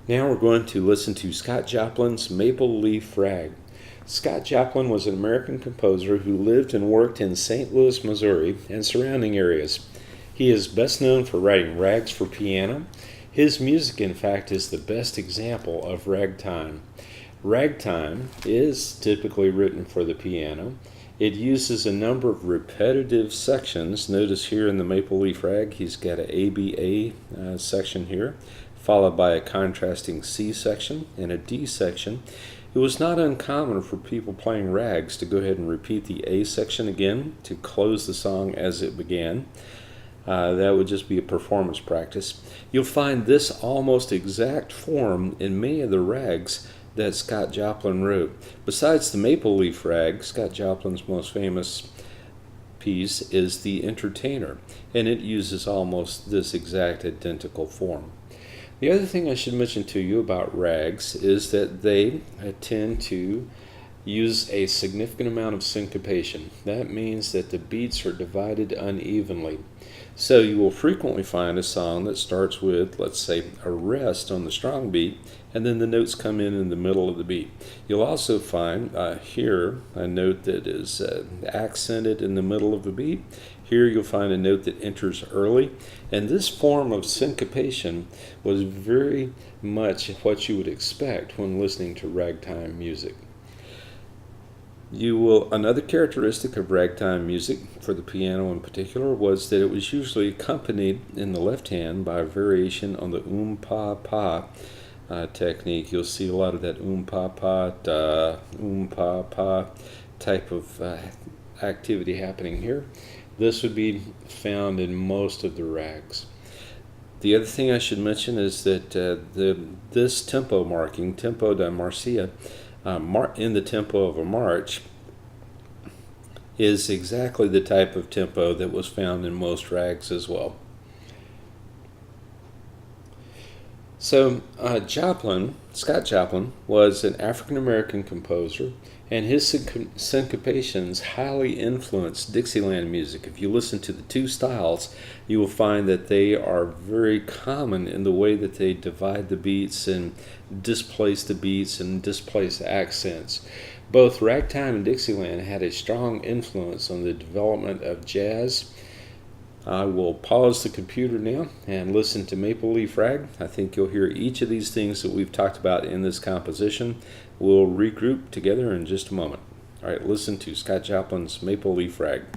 Now we're going to listen to Scott Joplin's Maple Leaf Rag. Scott Joplin was an American composer who lived and worked in St. Louis, Missouri, and surrounding areas. He is best known for writing rags for piano. His music, in fact, is the best example of ragtime. Ragtime is typically written for the piano. It uses a number of repetitive sections. Notice here in the Maple Leaf Rag, he's got an ABA section here, followed by a contrasting C section and a D section. It was not uncommon for people playing rags to go ahead and repeat the A section again to close the song as it began. That would just be a performance practice. You'll find this almost exact form in many of the rags that Scott Joplin wrote. Besides the Maple Leaf Rag, Scott Joplin's most famous piece is The Entertainer, and it uses almost this exact identical form. The other thing I should mention to you about rags is that they tend to use a significant amount of syncopation. That means that the beats are divided unevenly. So you will frequently find a song that starts with, let's say, a rest on the strong beat, and then the notes come in the middle of the beat. You'll also find here a note that is accented in the middle of the beat. Here you'll find a note that enters early, and this form of syncopation was very much what you would expect when listening to ragtime music. Another characteristic of ragtime music, for the piano in particular, was that it was usually accompanied in the left hand by a variation on the Oom Pah technique. You'll see a lot of that Oom Pah type of activity happening here. This would be found in most of the rags. The other thing I should mention is that this tempo marking, Tempo Di Marcia, in the tempo of a march, is exactly the type of tempo that was found in most rags as well. So Scott Joplin was an African-American composer, and his syncopations highly influenced Dixieland music. If you listen to the two styles, you will find that they are very common in the way that they divide the beats and displace the beats and displace accents. Both Ragtime and Dixieland had a strong influence on the development of jazz. I will pause the computer now and listen to Maple Leaf Rag. I think you'll hear each of these things that we've talked about in this composition. We'll regroup together in just a moment. All right, listen to Scott Joplin's Maple Leaf Rag.